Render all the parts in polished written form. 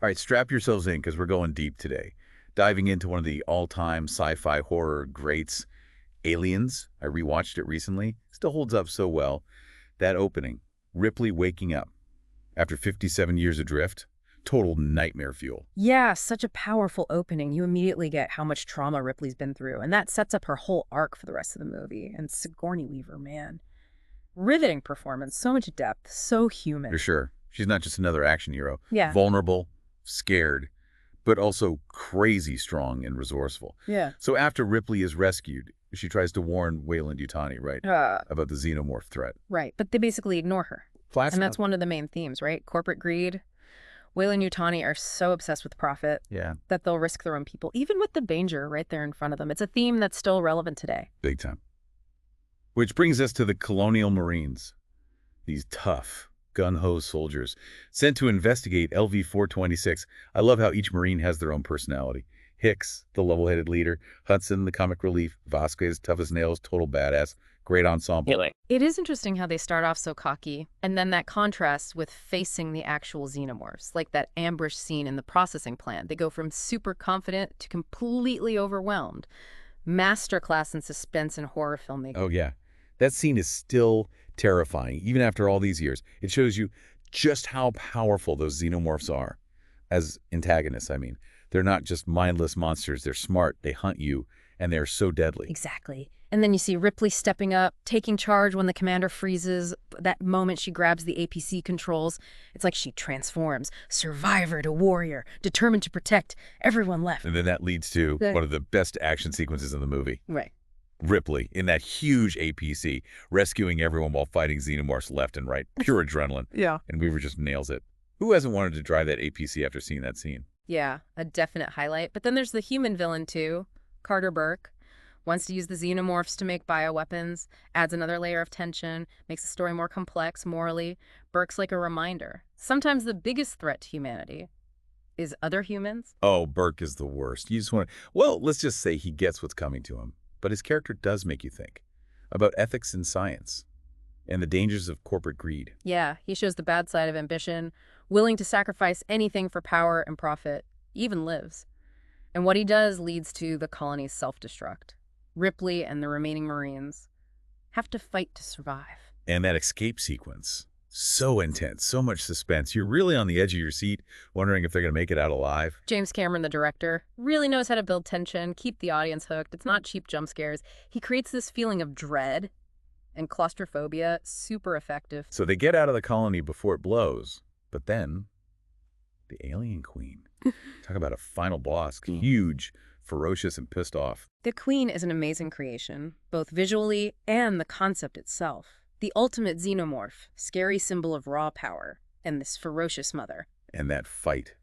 All right, strap yourselves in because we're going deep today. Diving into one of the all-time sci-fi horror greats, Aliens. I rewatched it recently. Still holds up so well. That opening, Ripley waking up after 57 years adrift, total nightmare fuel. Yeah, such a powerful opening. You immediately get how much trauma Ripley's been through, and that sets up her whole arc for the rest of the movie. And Sigourney Weaver, man. Riveting performance, so much depth, so For human. sure. She's not just another action hero. Yeah, Vulnerable, scared, but also crazy strong and resourceful. yeah. So after Ripley is rescued, she tries to warn Weyland-Yutani, right, about the xenomorph threat. Right, but they basically ignore her. Flats And that's out. one of the main themes, right? Corporate greed. Whalen and Yutani are so obsessed with profit Yeah, that they'll risk their own people, even with the danger right there in front of them. It's a theme that's still relevant today. big time. Which brings us to the Colonial Marines. These tough, gun-ho soldiers sent to investigate LV-426. I love how each Marine has their own personality. Hicks, the level-headed leader. Hudson, the comic relief. Vasquez, tough as nails, total badass. Great ensemble. Really? It is interesting how they start off so cocky, and then that contrast with facing the actual xenomorphs, like that ambush scene in the processing plant. They go from super confident to completely overwhelmed. Masterclass in suspense and horror filmmaking. Oh, yeah. That scene is still terrifying, even after all these years. It shows you just how powerful those xenomorphs are. As antagonists, I mean. They're not just mindless monsters. They're smart, they hunt you, and they're so deadly. Exactly. And then you see Ripley stepping up, taking charge when the commander freezes. That moment she grabs the APC controls, it's like she transforms. Survivor to warrior, determined to protect everyone left. And then that leads to The- one of the best action sequences in the movie. Right. Ripley, in that huge APC, rescuing everyone while fighting xenomorphs left and right. Pure adrenaline. Yeah. And Weaver just nails it. Who hasn't wanted to drive that APC after seeing that scene? Yeah, a definite highlight. But then there's the human villain too, Carter Burke. Wants to use the xenomorphs to make bioweapons, adds another layer of tension, makes the story more complex morally. Burke's like a reminder. Sometimes the biggest threat to humanity is other humans. Oh, Burke is the worst. You just want to... Well, let's just say he gets what's coming to him. But his character does make you think about ethics in science and the dangers of corporate greed. Yeah, he shows the bad side of ambition, willing to sacrifice anything for power and profit, even lives. And what he does leads to the colony's self-destruct. Ripley and the remaining Marines have to fight to survive. And that escape sequence, so intense, so much suspense. You're really on the edge of your seat, wondering if they're going to make it out alive. James Cameron, the director, really knows how to build tension, keep the audience hooked. It's not cheap jump scares. He creates this feeling of dread and claustrophobia, super effective. So they get out of the colony before it blows. But then, the alien queen. Talk about a final boss. Huge, ferocious, and pissed off. The Queen is an amazing creation, both visually and the concept itself. The ultimate xenomorph, scary symbol of raw power, and this ferocious mother. And that fight.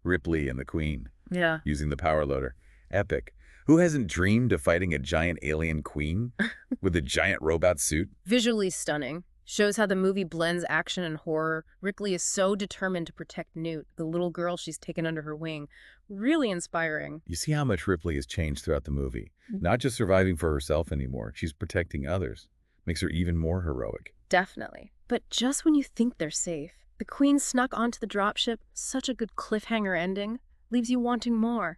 Ripley and the queen, Yeah. using the power loader. Epic. Who hasn't dreamed of fighting a giant alien queen with a giant robot suit? Visually stunning. Shows how the movie blends action and horror. Ripley is so determined to protect Newt, the little girl she's taken under her wing. Really inspiring. You see how much Ripley has changed throughout the movie. Not just surviving for herself anymore. She's protecting others. Makes her even more heroic. Definitely. But just when you think they're safe, the Queen snuck onto the dropship. Such a good cliffhanger ending. Leaves you wanting more.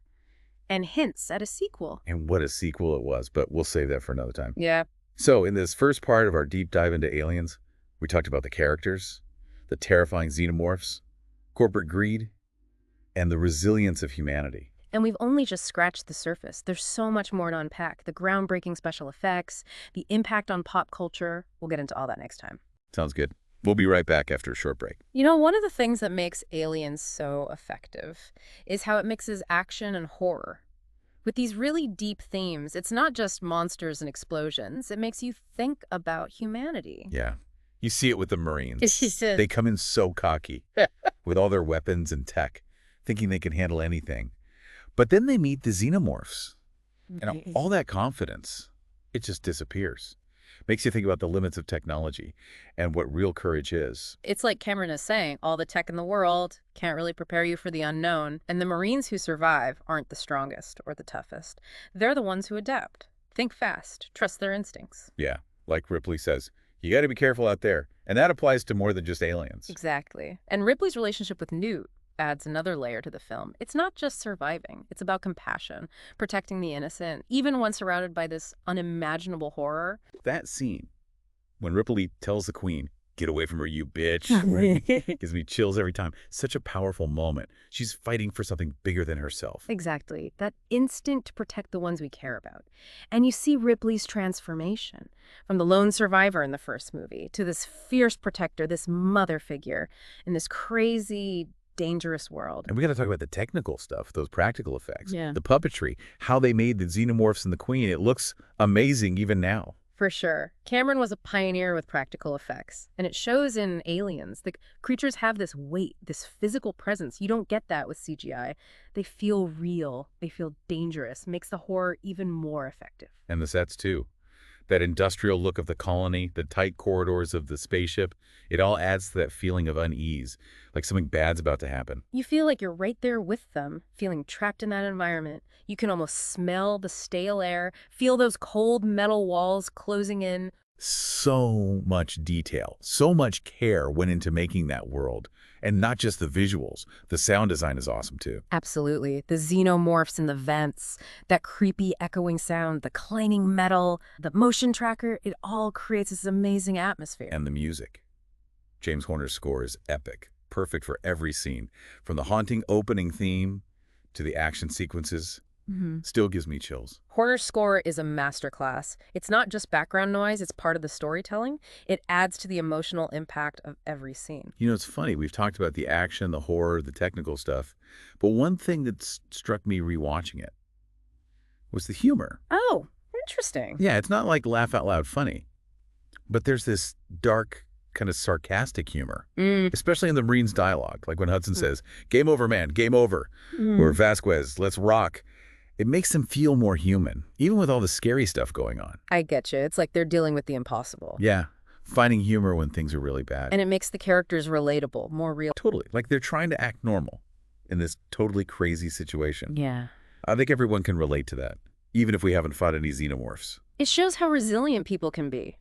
And hints at a sequel. And what a sequel it was, but we'll save that for another time. Yeah. So in this first part of our deep dive into aliens, we talked about the characters, the terrifying xenomorphs, corporate greed, and the resilience of humanity. And we've only just scratched the surface. There's so much more to unpack. The groundbreaking special effects, the impact on pop culture. We'll get into all that next time. Sounds good. We'll be right back after a short break. You know, one of the things that makes Aliens so effective is how it mixes action and horror. With these really deep themes, it's not just monsters and explosions. It makes you think about humanity. Yeah. You see it with the Marines. She said. They come in so cocky with all their weapons and tech, thinking they can handle anything. But then they meet the xenomorphs. And all that confidence, it just disappears. Makes you think about the limits of technology and what real courage is. It's like Cameron is saying, all the tech in the world can't really prepare you for the unknown. And the Marines who survive aren't the strongest or the toughest. They're the ones who adapt. Think fast. Trust their instincts. Yeah, like Ripley says, you got to be careful out there. And that applies to more than just aliens. Exactly. And Ripley's relationship with Newt, adds another layer to the film. It's not just surviving, it's about compassion, protecting the innocent, even when surrounded by this unimaginable horror. That scene, when Ripley tells the Queen, "Get away from her, you bitch," gives me chills every time. Such a powerful moment. She's fighting for something bigger than herself. Exactly. That instinct to protect the ones we care about. And you see Ripley's transformation from the lone survivor in the first movie to this fierce protector, this mother figure in this crazy, dangerous world. And we got to talk about the technical stuff, those practical effects, Yeah. the puppetry, how they made the xenomorphs and the Queen. It looks amazing even now. For sure. Cameron was a pioneer with practical effects, and it shows in Aliens. The creatures have this weight, this physical presence. You don't get that with CGI. They feel real. They feel dangerous. Makes the horror even more effective. And the sets, too. That industrial look of the colony, the tight corridors of the spaceship, it all adds to that feeling of unease, like something bad's about to happen. You feel like you're right there with them, feeling trapped in that environment. You can almost smell the stale air, feel those cold metal walls closing in. So much detail, so much care went into making that world. And not just the visuals. The sound design is awesome, too. Absolutely. The xenomorphs in the vents, that creepy echoing sound, the clanging metal, the motion tracker, it all creates this amazing atmosphere. And the music. James Horner's score is epic, perfect for every scene. From the haunting opening theme to the action sequences, still gives me chills. Horner's score is a masterclass. It's not just background noise, it's part of the storytelling. It adds to the emotional impact of every scene. You know, it's funny. We've talked about the action, the horror, the technical stuff. But one thing that struck me rewatching it was the humor. Oh, interesting. Yeah, it's not like laugh out loud funny. But there's this dark, kind of sarcastic humor, especially in the Marines' dialogue. Like when Hudson says, "Game over, man, game over." Or Vasquez, "Let's rock." It makes them feel more human, even with all the scary stuff going on. I get you. It's like they're dealing with the impossible. Yeah, finding humor when things are really bad. And it makes the characters relatable, more real. Totally. Like they're trying to act normal in this totally crazy situation. Yeah. I think everyone can relate to that, even if we haven't fought any xenomorphs. It shows how resilient people can be.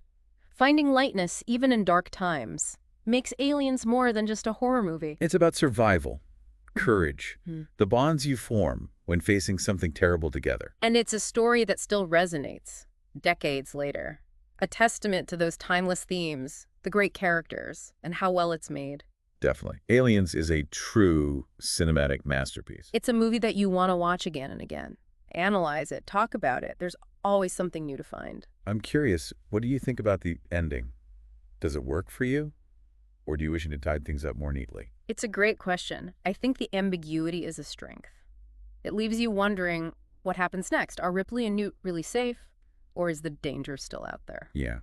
Finding lightness, even in dark times, makes Aliens more than just a horror movie. It's about survival, courage, the bonds you form when facing something terrible together. And it's a story that still resonates, decades later. A testament to those timeless themes, the great characters, and how well it's made. Definitely. Aliens is a true cinematic masterpiece. It's a movie that you want to watch again and again. Analyze it, talk about it. There's always something new to find. I'm curious, what do you think about the ending? Does it work for you? Or do you wish it had tied things up more neatly? It's a great question. I think the ambiguity is a strength. It leaves you wondering what happens next. Are Ripley and Newt really safe? Or is the danger still out there? Yeah.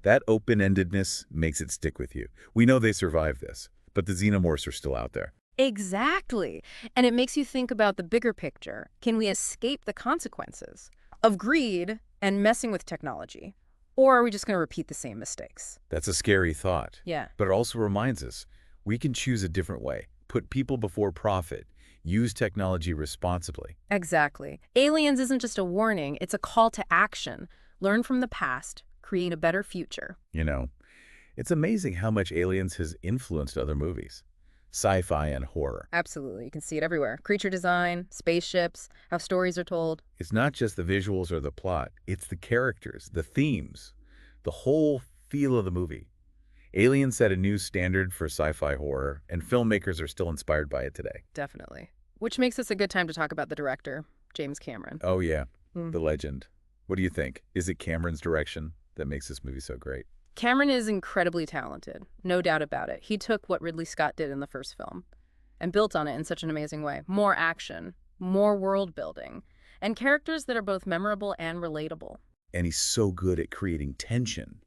That open-endedness makes it stick with you. We know they survived this, but the xenomorphs are still out there. Exactly. And it makes you think about the bigger picture. Can we escape the consequences of greed and messing with technology? Or are we just going to repeat the same mistakes? That's a scary thought. Yeah. But it also reminds us we can choose a different way, put people before profit, use technology responsibly. Exactly. Aliens isn't just a warning, it's a call to action. Learn from the past, create a better future. You know, it's amazing how much Aliens has influenced other movies, sci-fi and horror. Absolutely. You can see it everywhere. Creature design, spaceships, how stories are told. It's not just the visuals or the plot, it's the characters, the themes, the whole feel of the movie. Aliens set a new standard for sci-fi horror, and filmmakers are still inspired by it today. Definitely. Which makes this a good time to talk about the director, James Cameron. Oh yeah, the legend. What do you think? Is it Cameron's direction that makes this movie so great? Cameron is incredibly talented, no doubt about it. He took what Ridley Scott did in the first film and built on it in such an amazing way. More action, more world building, and characters that are both memorable and relatable. And he's so good at creating tension,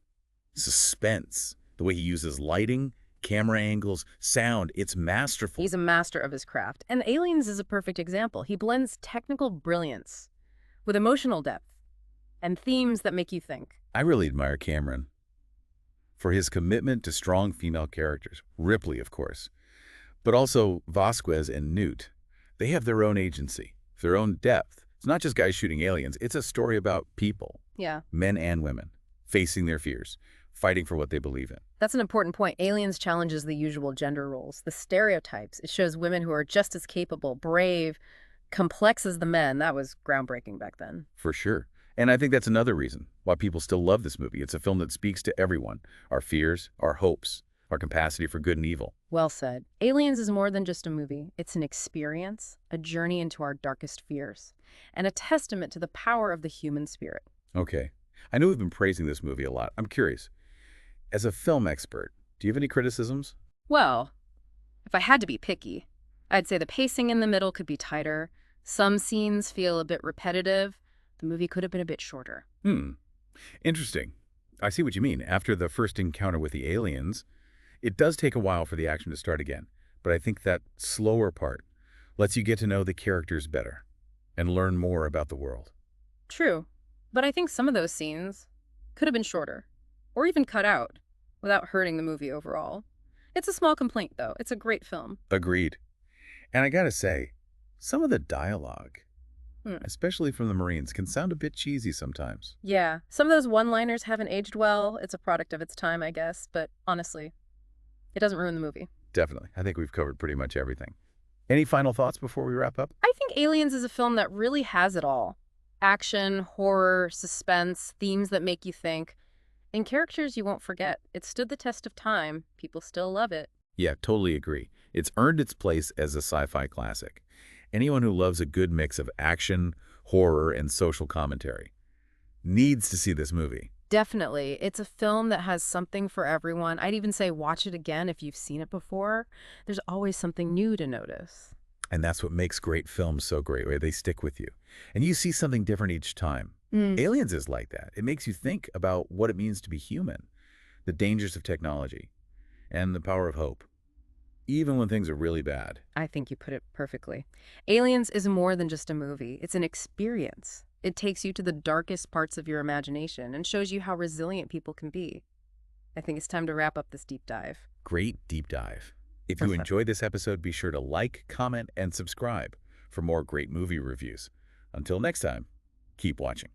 suspense, the way he uses lighting, camera angles, sound. It's masterful. He's a master of his craft. And Aliens is a perfect example. He blends technical brilliance with emotional depth and themes that make you think. I really admire Cameron for his commitment to strong female characters. Ripley, of course, but also Vasquez and Newt. They have their own agency, their own depth. It's not just guys shooting aliens. It's a story about people, Yeah. men and women, facing their fears, fighting for what they believe in. That's an important point. Aliens challenges the usual gender roles, the stereotypes. It shows women who are just as capable, brave, complex as the men. That was groundbreaking back then. For sure. And I think that's another reason why people still love this movie. It's a film that speaks to everyone, our fears, our hopes, our capacity for good and evil. Well said. Aliens is more than just a movie. It's an experience, a journey into our darkest fears, and a testament to the power of the human spirit. Okay. I know we've been praising this movie a lot. I'm curious, as a film expert, do you have any criticisms? Well, if I had to be picky, I'd say the pacing in the middle could be tighter. Some scenes feel a bit repetitive. The movie could have been a bit shorter. Interesting. I see what you mean. After the first encounter with the aliens, it does take a while for the action to start again. But I think that slower part lets you get to know the characters better and learn more about the world. True, but I think some of those scenes could have been shorter, or even cut out, without hurting the movie overall. It's a small complaint, though. It's a great film. Agreed. And I gotta say, some of the dialogue, Hmm. especially from the Marines, can sound a bit cheesy sometimes. Yeah, some of those one-liners haven't aged well. It's a product of its time, I guess, but honestly, it doesn't ruin the movie. Definitely. I think we've covered pretty much everything. Any final thoughts before we wrap up? I think Aliens is a film that really has it all. Action, horror, suspense, themes that make you think, and characters you won't forget. It stood the test of time. People still love it. Yeah, totally agree. It's earned its place as a sci-fi classic. Anyone who loves a good mix of action, horror, and social commentary needs to see this movie. Definitely. It's a film that has something for everyone. I'd even say watch it again if you've seen it before. There's always something new to notice. And that's what makes great films so great, where they stick with you. And you see something different each time. Mm. Aliens is like that. It makes you think about what it means to be human, the dangers of technology, and the power of hope, even when things are really bad. I think you put it perfectly. Aliens is more than just a movie. It's an experience. It takes you to the darkest parts of your imagination and shows you how resilient people can be. I think it's time to wrap up this deep dive. Great deep dive. If you Perfect. enjoyed this episode, be sure to like, comment, and subscribe for more great movie reviews. Until next time, keep watching.